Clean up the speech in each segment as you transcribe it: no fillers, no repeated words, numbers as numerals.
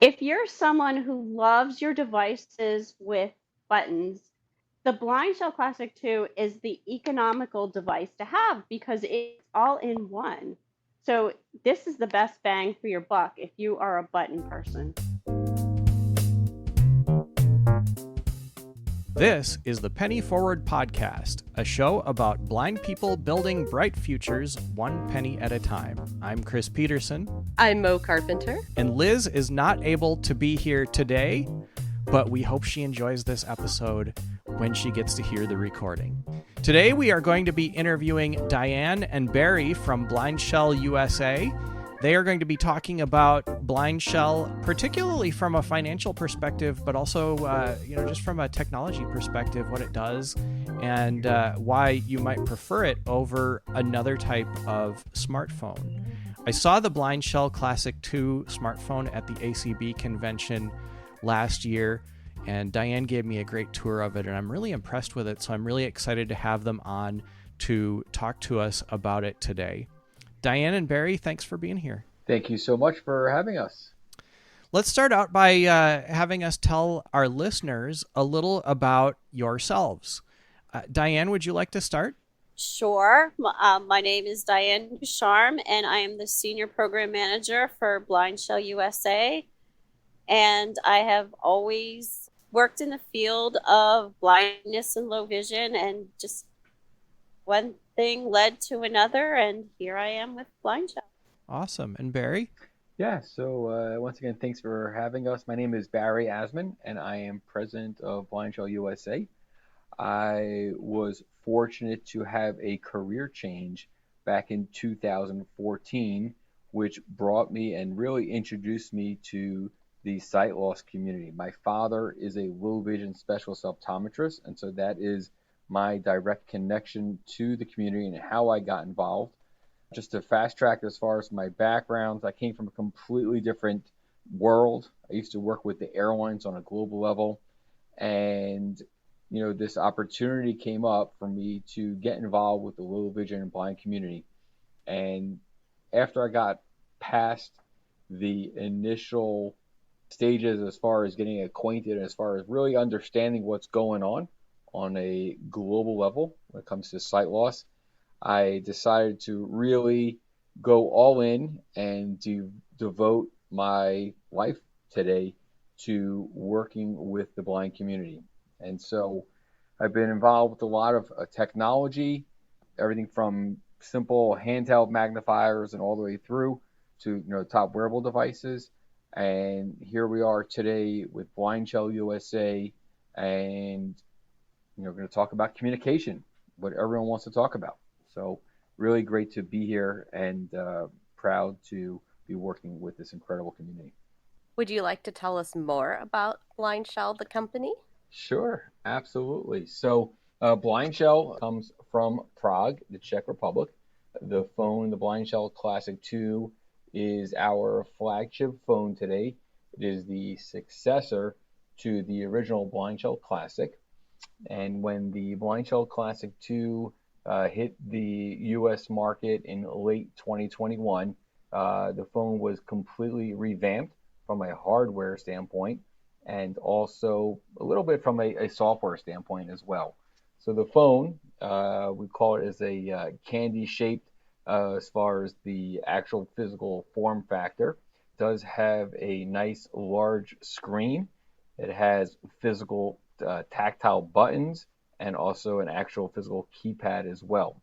If you're someone who loves your devices with buttons, the Blind Shell Classic 2 is the economical device to have because it's all in one. So this is the best bang for your buck if you are a button person. This is the Penny Forward podcast, a show about blind people building bright futures one penny at a time. I'm Chris Peterson. I'm Mo Carpenter. And Liz is not able to be here today, but we hope she enjoys this episode when she gets to hear the recording. Today we are going to be interviewing Diane and Barry from Blind Shell USA. They are going to be talking about Blind Shell, particularly from a financial perspective, but also, just from a technology perspective, what it does and why you might prefer it over another type of smartphone. I saw the Blind Shell Classic 2 smartphone at the ACB Convention last year, and Diane gave me a great tour of it, and I'm really impressed with it, so I'm really excited to have them on to talk to us about it today. Diane and Barry, thanks for being here. Thank you so much for having us. Let's start out by having us tell our listeners a little about yourselves. Diane, would you like to start? Sure. My name is Diane Boucharm, and I am the Senior Program Manager for Blind Shell USA. And I have always worked in the field of blindness and low vision, and just one thing led to another, and here I am with Blind Shell. Awesome. And Barry? Yeah, so once again, thanks for having us. My name is Barry Asman, and I am president of Blind Shell USA. I was fortunate to have a career change back in 2014, which brought me and really introduced me to the sight loss community. My father is a low vision specialist optometrist, and so that is my direct connection to the community and how I got involved. Just to fast track as far as my background, I came from a completely different world. I used to work with the airlines on a global level, and this opportunity came up for me to get involved with the low vision and blind community. And after I got past the initial stages as far as getting acquainted, as far as really understanding what's going on a global level when it comes to sight loss, I decided to really go all in and to devote my life today to working with the blind community. And so I've been involved with a lot of technology, everything from simple handheld magnifiers and all the way through to top wearable devices. And here we are today with Blind Shell USA, and we're going to talk about communication, what everyone wants to talk about. So really great to be here and proud to be working with this incredible community. Would you like to tell us more about Blind Shell, the company? Sure, absolutely. So Blind Shell comes from Prague, the Czech Republic. The phone, the Blind Shell Classic 2, is our flagship phone today. It is the successor to the original Blind Shell Classic. And when the Blind Shell Classic 2 hit the U.S. market in late 2021, the phone was completely revamped from a hardware standpoint and also a little bit from a software standpoint as well. So the phone, we call it as a candy-shaped as far as the actual physical form factor. It does have a nice large screen. It has physical tactile buttons and also an actual physical keypad as well.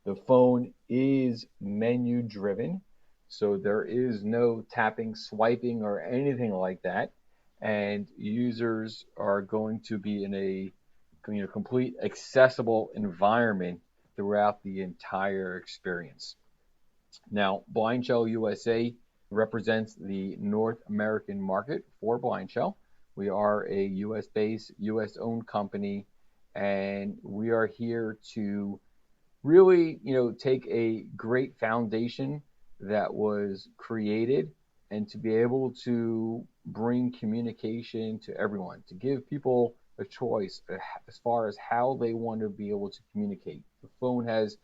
The phone is menu driven, so there is no tapping, swiping, or anything like that. And users are going to be in a complete accessible environment throughout the entire experience. Now, Blind Shell USA represents the North American market for Blind Shell. We are a US-based, US-owned company, and we are here to really, take a great foundation that was created and to be able to bring communication to everyone, to give people a choice as far as how they want to be able to communicate. The phone has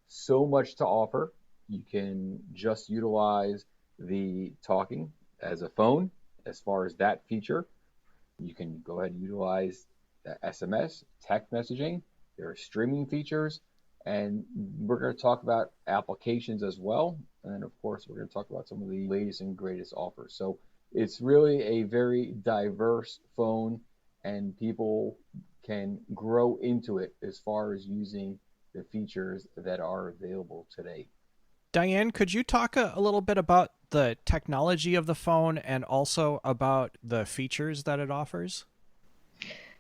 so much to offer. You can just utilize the talking as a phone. As far as that feature, you can go ahead and utilize the SMS, text messaging. There are streaming features, and we're going to talk about applications as well. And then, of course, we're going to talk about some of the latest and greatest offers. So it's really a very diverse phone, and people can grow into it as far as using the features that are available today. Diane, could you talk a little bit about the technology of the phone and also about the features that it offers?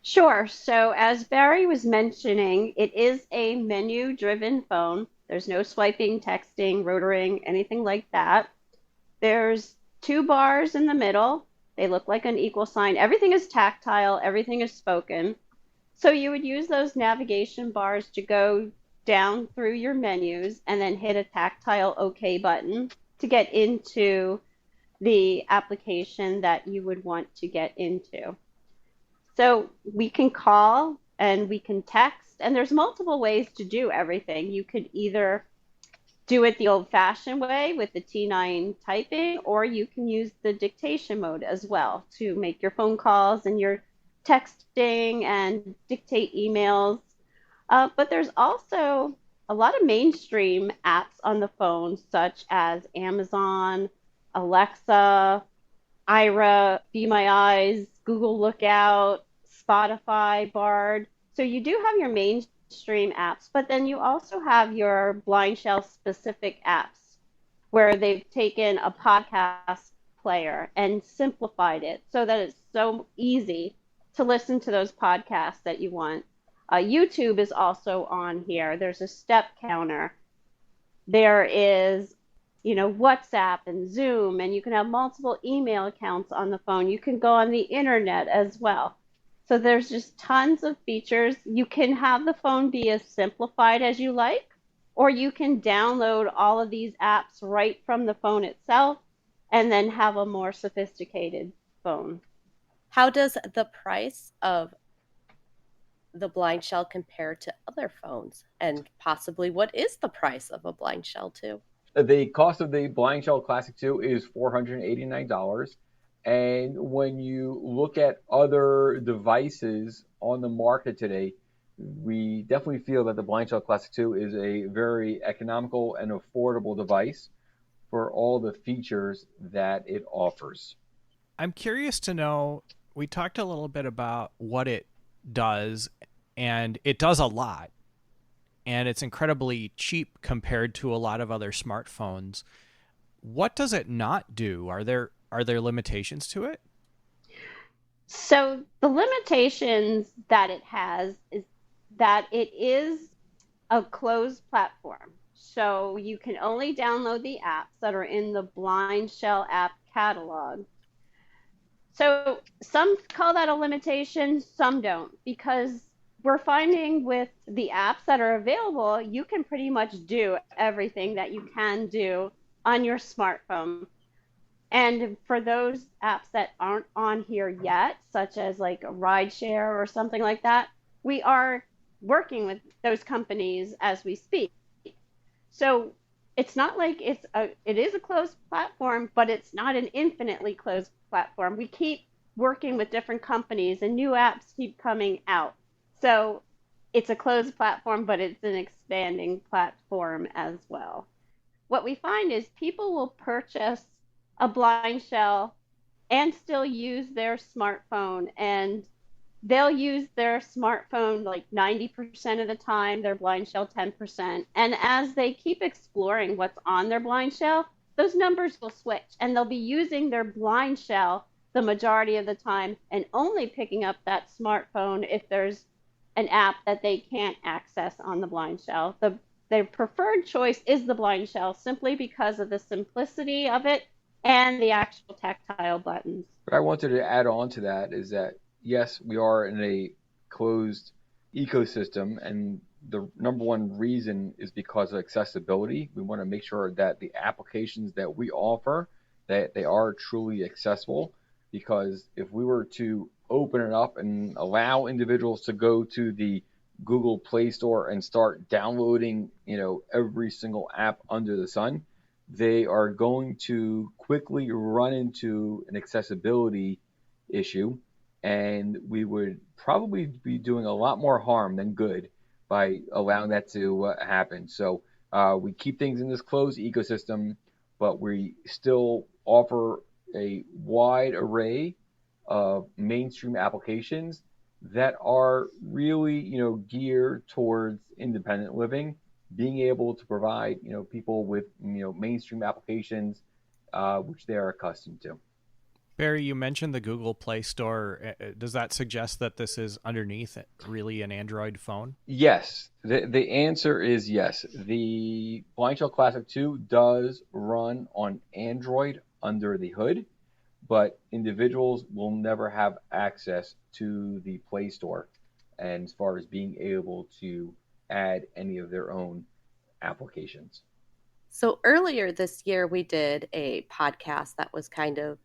Sure. So as Barry was mentioning, it is a menu-driven phone. There's no swiping, texting, rotoring, anything like that. There's two bars in the middle. They look like an equal sign. Everything is tactile. Everything is spoken. So you would use those navigation bars to go down through your menus and then hit a tactile OK button to get into the application that you would want to get into. So we can call and we can text, and there's multiple ways to do everything. You could either do it the old-fashioned way with the T9 typing, or you can use the dictation mode as well to make your phone calls and your texting and dictate emails. But there's also a lot of mainstream apps on the phone, such as Amazon, Alexa, Ira, Be My Eyes, Google Lookout, Spotify, Bard. So you do have your mainstream apps, but then you also have your blind shell specific apps where they've taken a podcast player and simplified it so that it's so easy to listen to those podcasts that you want. YouTube is also on here. There's a step counter. There is, WhatsApp and Zoom, and you can have multiple email accounts on the phone. You can go on the internet as well. So there's just tons of features. You can have the phone be as simplified as you like, or you can download all of these apps right from the phone itself and then have a more sophisticated phone. How does the price of the blind shell compare to other phones? And possibly what is the price of a blind shell 2? The cost of the Blind Shell Classic 2 is $489. And when you look at other devices on the market today, we definitely feel that the Blind Shell Classic 2 is a very economical and affordable device for all the features that it offers. I'm curious to know, we talked a little bit about what it does, and it does a lot. And it's incredibly cheap compared to a lot of other smartphones. What does it not do? Are there limitations to it? So the limitations that it has is that it is a closed platform. So you can only download the apps that are in the Blind Shell app catalog. So some call that a limitation, some don't, because we're finding with the apps that are available, you can pretty much do everything that you can do on your smartphone. And for those apps that aren't on here yet, such as like a rideshare or something like that, we are working with those companies as we speak. So it's not like it is a closed platform, but it's not an infinitely closed platform. We keep working with different companies and new apps keep coming out. So it's a closed platform, but it's an expanding platform as well. What we find is people will purchase a blind shell and still use their smartphone, and they'll use their smartphone like 90% of the time, their blind shell 10%. And as they keep exploring what's on their blind shell, those numbers will switch, and they'll be using their blind shell the majority of the time and only picking up that smartphone if there's an app that they can't access on the blind shell. Their preferred choice is the blind shell simply because of the simplicity of it and the actual tactile buttons. What I wanted to add on to that is that, yes, we are in a closed ecosystem, and the number one reason is because of accessibility. We want to make sure that the applications that we offer, that they are truly accessible, because if we were to open it up and allow individuals to go to the Google Play Store and start downloading, every single app under the sun, they are going to quickly run into an accessibility issue, and we would probably be doing a lot more harm than good by allowing that to happen. So we keep things in this closed ecosystem, but we still offer a wide array of mainstream applications that are really, geared towards independent living, being able to provide, people with, mainstream applications, which they are accustomed to. Barry, you mentioned the Google Play Store. Does that suggest that this is underneath really an Android phone? Yes. The answer is yes. The Blind Shell Classic 2 does run on Android under the hood, but individuals will never have access to the Play Store, and as far as being able to add any of their own applications. So earlier this year, we did a podcast that was kind of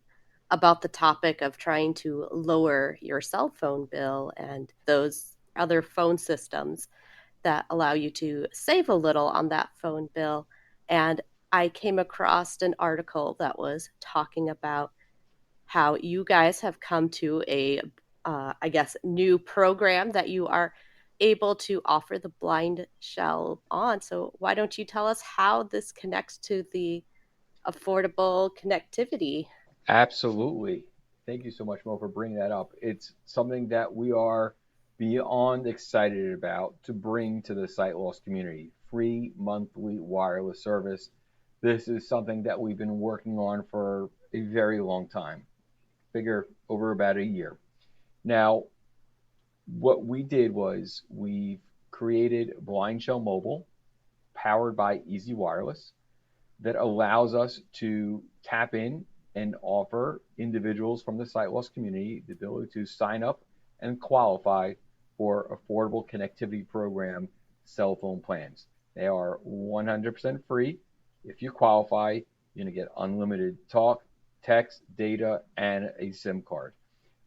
about the topic of trying to lower your cell phone bill and those other phone systems that allow you to save a little on that phone bill. And I came across an article that was talking about how you guys have come to a, I guess, new program that you are able to offer the blind shell on. So why don't you tell us how this connects to the affordable connectivity? Absolutely. Thank you so much, Mo, for bringing that up. It's something that we are beyond excited about to bring to the sight loss community. Free monthly wireless service. This is something that we've been working on for a very long time. Figure over about a year. Now, what we did was we created Blind Shell Mobile, powered by Easy Wireless, that allows us to tap in and offer individuals from the sight loss community the ability to sign up and qualify for affordable connectivity program cell phone plans. They are 100% free. If you qualify, you're going to get unlimited talk, text, data, and a SIM card.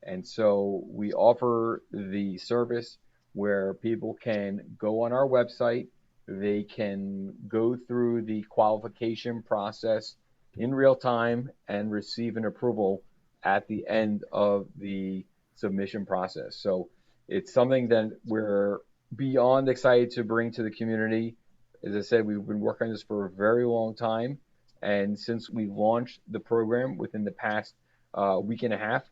And so we offer the service where people can go on our website, they can go through the qualification process in real time and receive an approval at the end of the submission process. So it's something that we're beyond excited to bring to the community. As I said, we've been working on this for a very long time. And since we launched the program within the past week and a half,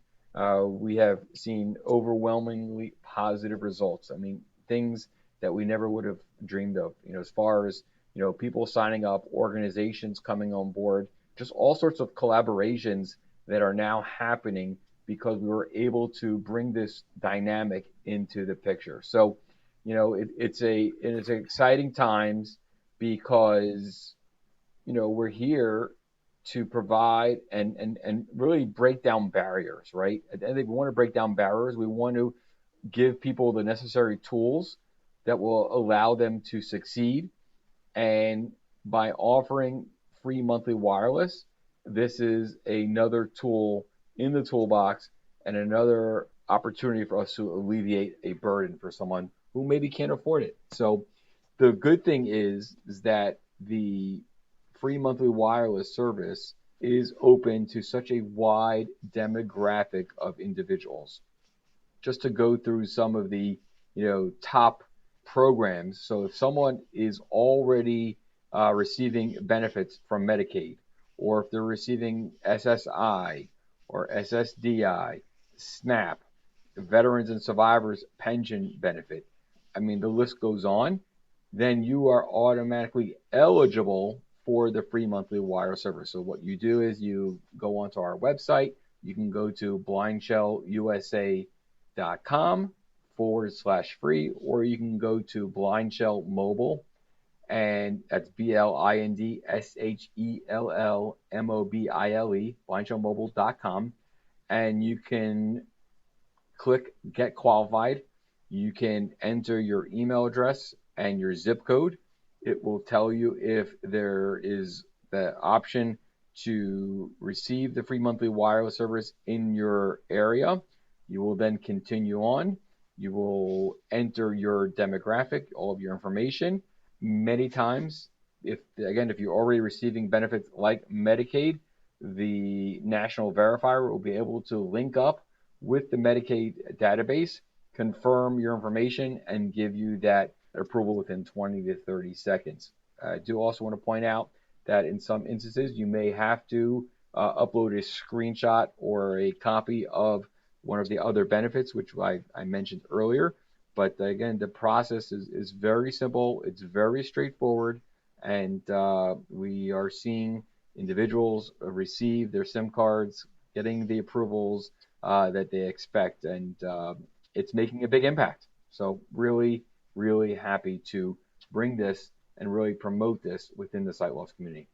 we have seen overwhelmingly positive results. I mean, things that we never would have dreamed of, as far as, people signing up, organizations coming on board, just all sorts of collaborations that are now happening because we were able to bring this dynamic into the picture. So, it's exciting times because, we're here to provide and really break down barriers, right? At the end of the day, we want to break down barriers. We want to give people the necessary tools that will allow them to succeed. And by offering free monthly wireless, this is another tool in the toolbox and another opportunity for us to alleviate a burden for someone who maybe can't afford it. So the good thing is that the free monthly wireless service is open to such a wide demographic of individuals. Just to go through some of the, top programs. So if someone is already receiving benefits from Medicaid, or if they're receiving SSI or SSDI, SNAP, Veterans and Survivors Pension Benefit, I mean, the list goes on, then you are automatically eligible for the free monthly wireless service. So what you do is you go onto our website. You can go to blindshellusa.com/free, or you can go to Blind Shell Mobile, and that's BLINDSHELLMOBILE, blindshellmobile.com, and you can click Get Qualified. You can enter your email address and your zip code. It will tell you if there is the option to receive the free monthly wireless service in your area. You will then continue on. You will enter your demographic, all of your information. Many times if you're already receiving benefits like Medicaid, the national verifier will be able to link up with the Medicaid database, confirm your information, and give you that approval within 20 to 30 seconds. I do also want to point out that in some instances, you may have to upload a screenshot or a copy of one of the other benefits, which I mentioned earlier. But again, the process is very simple. It's very straightforward. And we are seeing individuals receive their SIM cards, getting the approvals that they expect. And it's making a big impact. So really, really happy to bring this and really promote this within the sight loss community.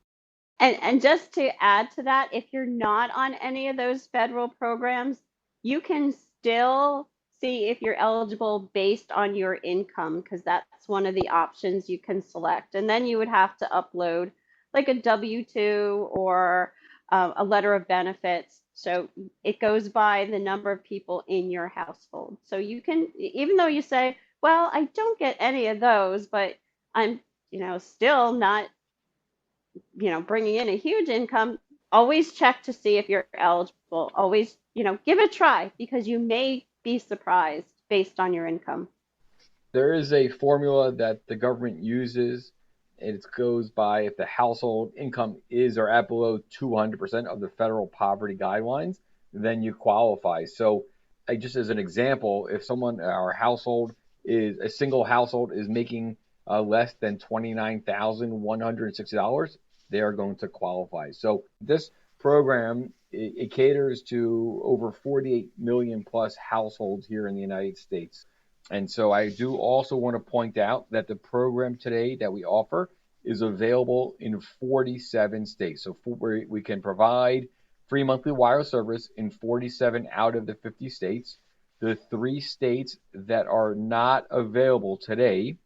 And just to add to that, if you're not on any of those federal programs, you can still see if you're eligible based on your income, because that's one of the options you can select. And then you would have to upload like a W-2 or a letter of benefits. So it goes by the number of people in your household. So you can, even though you say, well, I don't get any of those, but I'm, still not, bringing in a huge income, always check to see if you're eligible. Always, give it a try, because you may be surprised based on your income. There is a formula that the government uses. It goes by if the household income is or at below 200% of the federal poverty guidelines, then you qualify. So just as an example, if our household is a single household is making less than $29,160, they are going to qualify. So this program, it caters to over 48 million plus households here in the United States. And so I do also want to point out that the program today that we offer is available in 47 states. So we can provide free monthly wireless service in 47 out of the 50 states. The 3 states that are not available today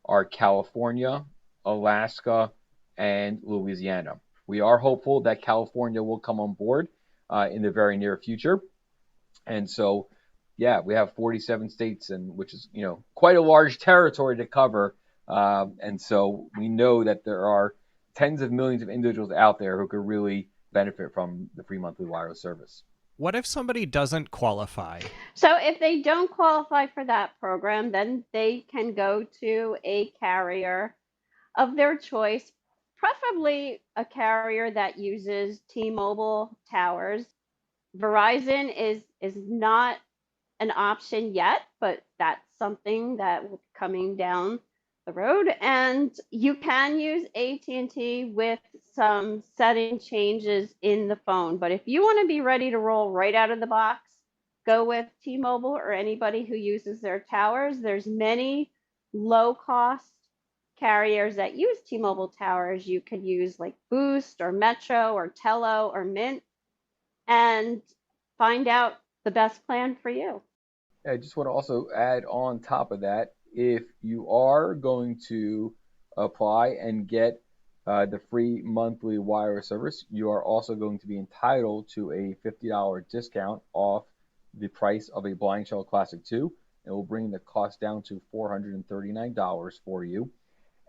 are California, Alaska, and Louisiana. We are hopeful that California will come on board in the very near future. And so, yeah, we have 47 states, which is, quite a large territory to cover. And so we know that there are tens of millions of individuals out there who could really benefit from the free monthly wireless service. What if somebody doesn't qualify? So if they don't qualify for that program, then they can go to a carrier of their choice, preferably a carrier that uses T-Mobile towers. Verizon is not an option yet, but that's something that will be coming down the road. And you can use AT&T with some setting changes in the phone. But if you want to be ready to roll right out of the box, go with T-Mobile or anybody who uses their towers. There's many low-cost carriers that use T-Mobile towers. You could use like Boost or Metro or Tello or Mint and find out the best plan for you. I just want to also add on top of that, if you are going to apply and get the free monthly wireless service, you are also going to be entitled to a $50 discount off the price of a Blind Shell Classic 2. It will bring the cost down to $439 for you.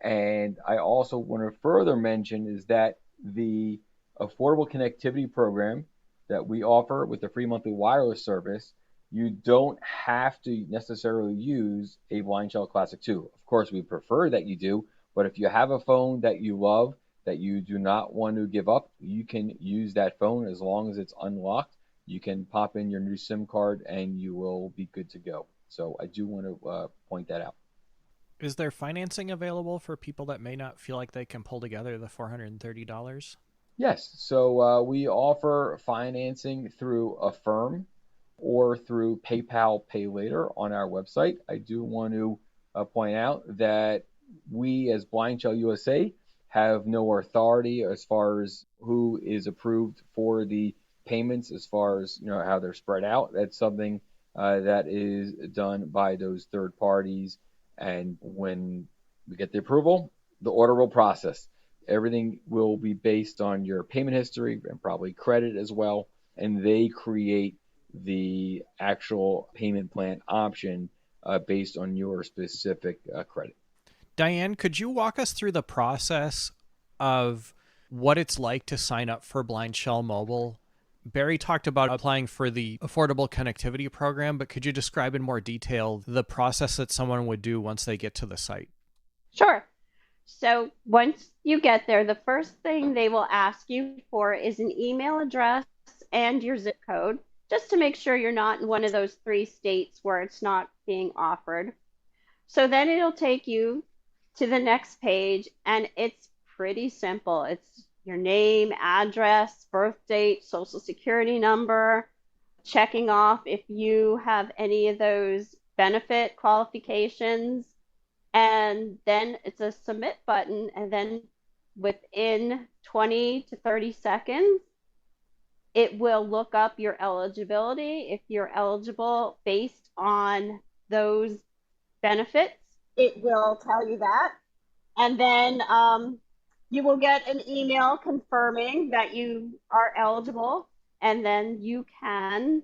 And I also want to further mention is that the Affordable Connectivity Program that we offer with the free monthly wireless service, you don't have to necessarily use a Blind Shell Classic 2. Of course, we prefer that you do, but if you have a phone that you love, that you do not want to give up, you can use that phone as long as it's unlocked. You can pop in your new SIM card and you will be good to go. So I do want to point that out. Is there financing available for people that may not feel like they can pull together the $430? Yes. So we offer financing through Affirm or through PayPal Pay Later on our website. I do want to point out that we as Blind Shell USA have no authority as far as who is approved for the payments, as far as how they're spread out. That's something that is done by those third parties. And when we get the approval, the order will process. Everything will be based on your payment history and probably credit as well. And they create the actual payment plan option based on your specific credit. Diane, could you walk us through the process of what it's like to sign up for Blind Shell Mobile? Barry talked about applying for the Affordable Connectivity Program, but could you describe in more detail the process that someone would do once they get to the site? Sure. So once you get there, the first thing they will ask you for is an email address and your zip code, just to make sure you're not in one of those 3 states where it's not being offered. So then it'll take you to the next page, and it's pretty simple. It's your name, address, birth date, social security number, checking off if you have any of those benefit qualifications. And then it's a submit button, and then within 20 to 30 seconds, it will look up your eligibility. If you're eligible based on those benefits, it will tell you that. And then you will get an email confirming that you are eligible, and then you can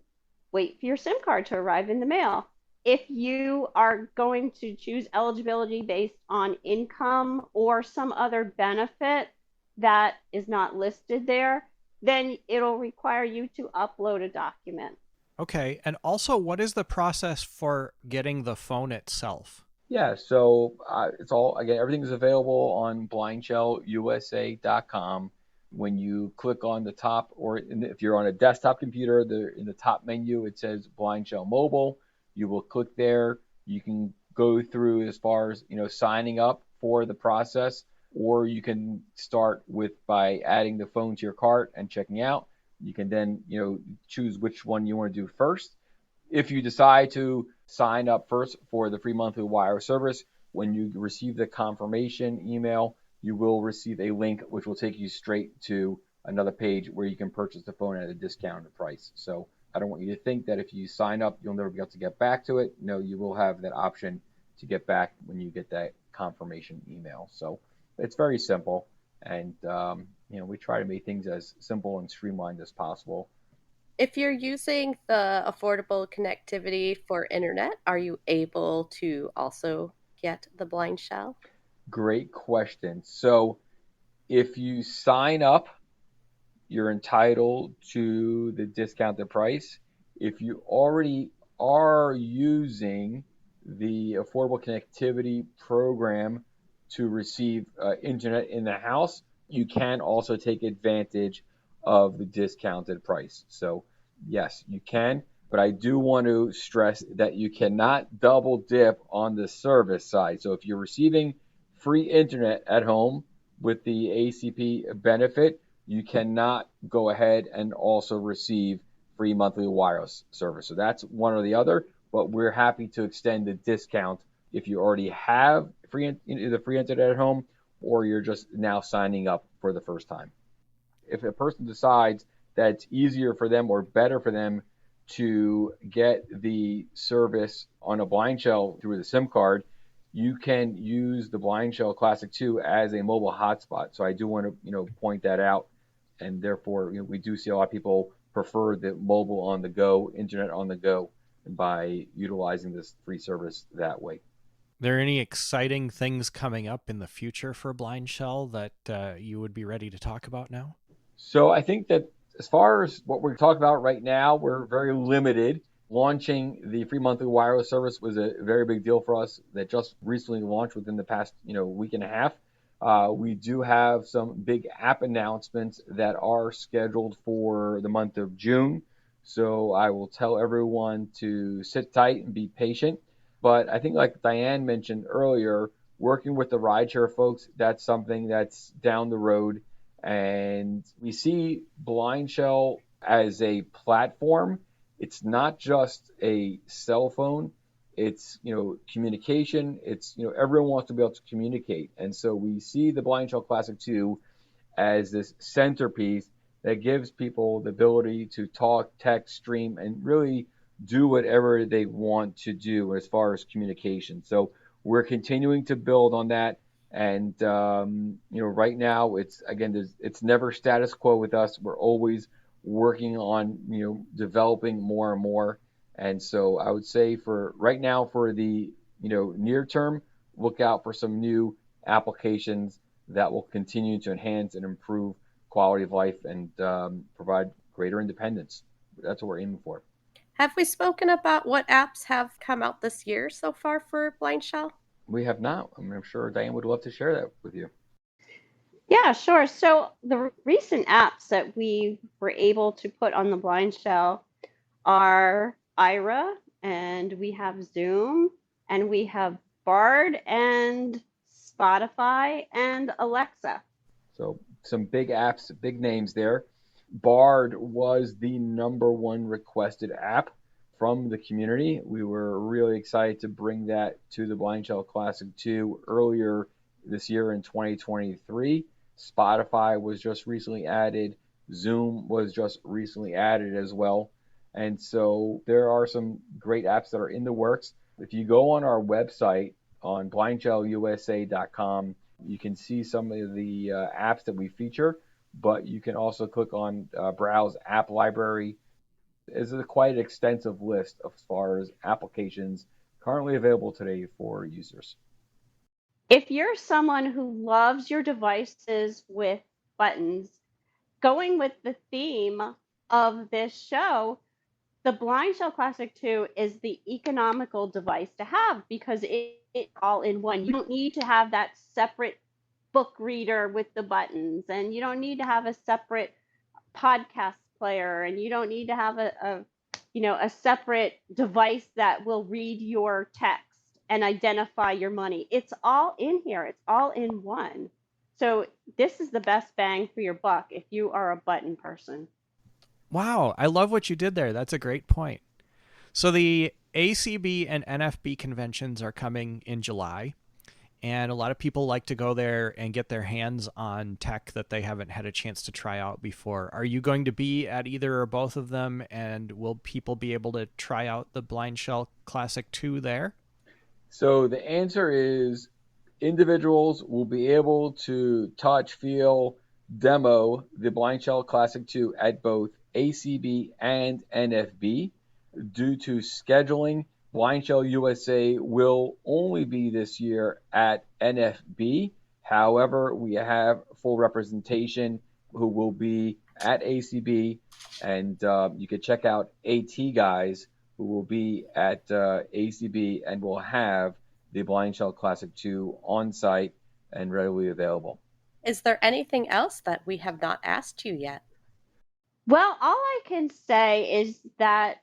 wait for your SIM card to arrive in the mail. If you are going to choose eligibility based on income or some other benefit that is not listed there, then it'll require you to upload a document. Okay. And also, what is the process for getting the phone itself? Yeah, so it's all, again, everything is available on blindshellusa.com. When you click on the top, or if you're on a desktop computer, in the top menu, it says Blind Shell Mobile. You will click there. You can go through as far as, signing up for the process, or you can start by adding the phone to your cart and checking out. You can then, choose which one you want to do first. If you decide to sign up first for the free monthly wire service, when you receive the confirmation email, you will receive a link which will take you straight to another page where you can purchase the phone at a discounted price. So I don't want you to think that if you sign up, you'll never be able to get back to it. No, you will have that option to get back when you get that confirmation email. So it's very simple. And, we try to make things as simple and streamlined as possible. If you're using the affordable connectivity for internet, are you able to also get the Blind Shell? Great question. So if you sign up, you're entitled to the discounted price. If you already are using the Affordable Connectivity Program to receive internet in the house, you can also take advantage of the discounted price. So yes, you can, but I do want to stress that you cannot double dip on the service side. So if you're receiving free internet at home with the ACP benefit, you cannot go ahead and also receive free monthly wireless service. So that's one or the other, but we're happy to extend the discount if you already have either free internet at home or you're just now signing up for the first time. If a person decides that it's easier for them or better for them to get the service on a Blind Shell through the SIM card, you can use the Blind Shell Classic 2 as a mobile hotspot. So I do want to point that out, and therefore we do see a lot of people prefer the mobile on the go, internet on the go, by utilizing this free service that way. Are there any exciting things coming up in the future for Blind Shell that you would be ready to talk about now? So I think that as far as what we're talking about right now, we're very limited. Launching the free monthly wireless service was a very big deal for us that just recently launched within the past week and a half. We do have some big app announcements that are scheduled for the month of June. So I will tell everyone to sit tight and be patient. But I think, like Diane mentioned earlier, working with the rideshare folks, that's something that's down the road. And we see Blind Shell as a platform. It's not just a cell phone. It's, communication. It's, everyone wants to be able to communicate. And so we see the Blind Shell Classic 2 as this centerpiece that gives people the ability to talk, text, stream, and really do whatever they want to do as far as communication. So we're continuing to build on that. And, right now it's never status quo with us. We're always working on, developing more and more. And so I would say for right now, for the, near term, look out for some new applications that will continue to enhance and improve quality of life and provide greater independence. That's what we're aiming for. Have we spoken about what apps have come out this year so far for Blind Shell? We have not. I'm sure Diane would love to share that with you. Yeah, sure. So the recent apps that we were able to put on the Blind Shell are Ira, and we have Zoom, and we have Bard, and Spotify, and Alexa. So some big apps, big names there. Bard was the #1 requested app from the community. We were really excited to bring that to the Blind Shell Classic 2 earlier this year in 2023. Spotify was just recently added. Zoom was just recently added as well. And so there are some great apps that are in the works. If you go on our website on blindshellusa.com, you can see some of the apps that we feature, but you can also click on Browse App Library. It's a quite extensive list as far as applications currently available today for users. If you're someone who loves your devices with buttons, going with the theme of this show, the Blind Shell Classic 2 is the economical device to have because it's all in one. You don't need to have that separate book reader with the buttons, and you don't need to have a separate podcast player, and you don't need to have a separate device that will read your text and identify your money. It's all in here. It's all in one. So this is the best bang for your buck if you are a button person. Wow, I love what you did there. That's a great point. So the ACB and NFB conventions are coming in July, and a lot of people like to go there and get their hands on tech that they haven't had a chance to try out before. Are you going to be at either or both of them, and will people be able to try out the Blind Shell Classic 2 there? So the answer is individuals will be able to touch, feel, demo the Blind Shell Classic 2 at both ACB and NFB. Due to scheduling, Blind Shell USA will only be this year at NFB. However, we have full representation who will be at ACB, and you can check out AT Guys who will be at ACB and will have the Blind Shell Classic 2 on site and readily available. Is there anything else that we have not asked you yet? Well, all I can say is that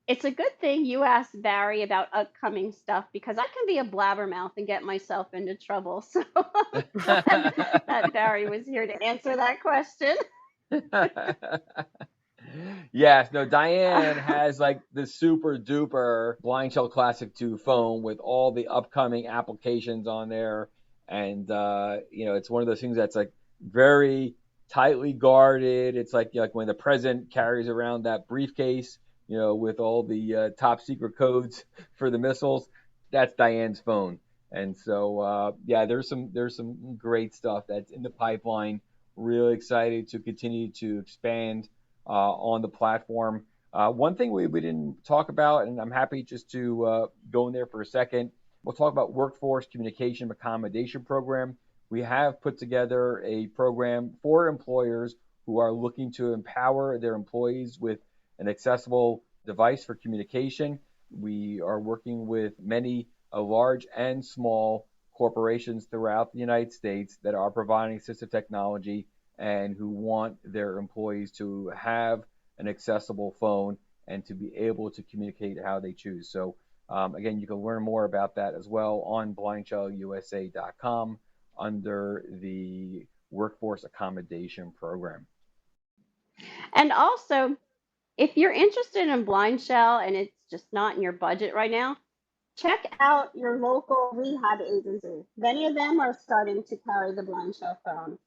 it's a good thing you asked Barry about upcoming stuff because I can be a blabbermouth and get myself into trouble. So that Barry was here to answer that question. Yes, no, Diane has like the super duper Blind Shell Classic 2 phone with all the upcoming applications on there. And, it's one of those things that's like very tightly guarded. It's like when the president carries around that briefcase, with all the top secret codes for the missiles. That's Diane's phone. And so, there's some great stuff that's in the pipeline. Really excited to continue to expand on the platform. One thing we didn't talk about, and I'm happy just to go in there for a second, we'll talk about Workforce Communication Accommodation Program. We have put together a program for employers who are looking to empower their employees with an accessible device for communication. We are working with many large and small corporations throughout the United States that are providing assistive technology and who want their employees to have an accessible phone and to be able to communicate how they choose. So again, you can learn more about that as well on blindshellusa.com under the Workforce Accommodation Program. And also, if you're interested in Blind Shell and it's just not in your budget right now, check out your local rehab agency. Many of them are starting to carry the Blind Shell phone.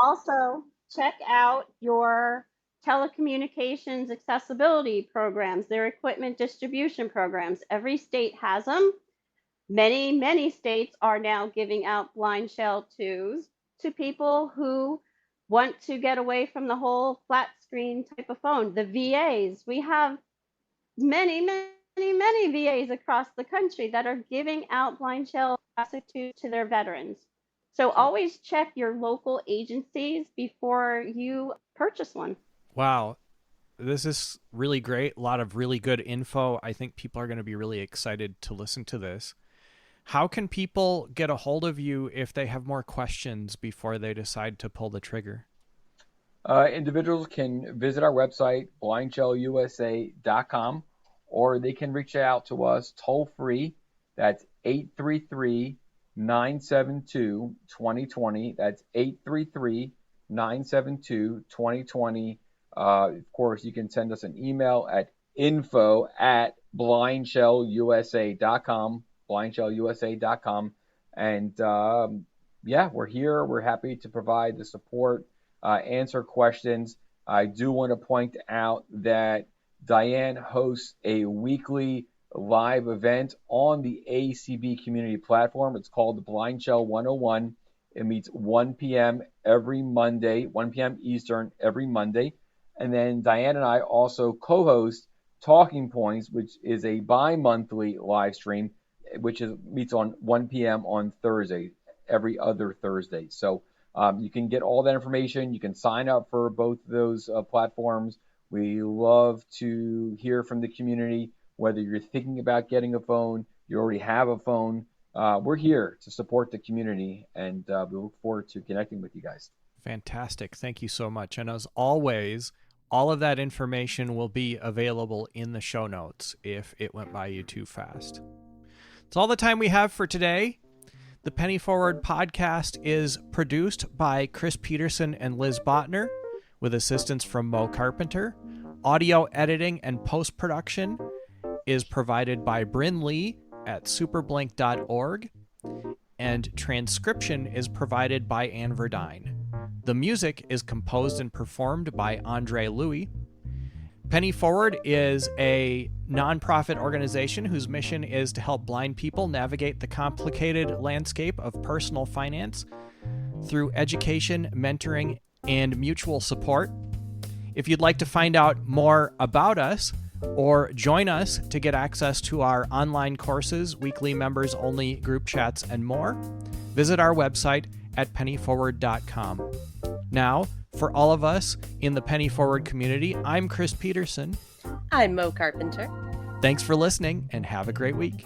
Also, check out your telecommunications accessibility programs, their equipment distribution programs. Every state has them. Many, many states are now giving out Blind Shell 2s to people who want to get away from the whole flat screen type of phone. The VAs, we have many, many VAs across the country that are giving out Blind Shell Classic 2 to their veterans. So always check your local agencies before you purchase one. Wow. This is really great. A lot of really good info. I think people are going to be really excited to listen to this. How can people get a hold of you if they have more questions before they decide to pull the trigger? Individuals can visit our website, blindshellusa.com, or they can reach out to us toll free. That's 833-972-2020. That's 833-972-2020. Of course, you can send us an email at info@blindshellusa.com, blindshellusa.com. And we're here. We're happy to provide the support, answer questions. I do want to point out that Diane hosts a weekly live event on the ACB community platform. It's called the Blind Shell 101. It meets 1 p.m. every Monday, 1 p.m. Eastern every Monday. And then Diane and I also co-host Talking Points, which is a bi-monthly live stream, which meets on 1 p.m. on Thursday, every other Thursday. So you can get all that information. You can sign up for both of those platforms. We love to hear from the community, whether you're thinking about getting a phone, you already have a phone. We're here to support the community, and we look forward to connecting with you guys. Fantastic. Thank you so much. And as always, all of that information will be available in the show notes if it went by you too fast. It's all the time we have for today. The Penny Forward podcast is produced by Chris Peterson and Liz Botner, with assistance from Mo Carpenter. Audio editing and post-production is provided by Brynn Lee at superblink.org, and transcription is provided by Anne Verduin. The music is composed and performed by Andre Louis. Penny Forward is a nonprofit organization whose mission is to help blind people navigate the complicated landscape of personal finance through education, mentoring, and mutual support. If you'd like to find out more about us or join us to get access to our online courses, weekly members-only group chats, and more, visit our website at pennyforward.com. Now, for all of us in the Penny Forward community, I'm Chris Peterson. I'm Mo Carpenter. Thanks for listening, and have a great week.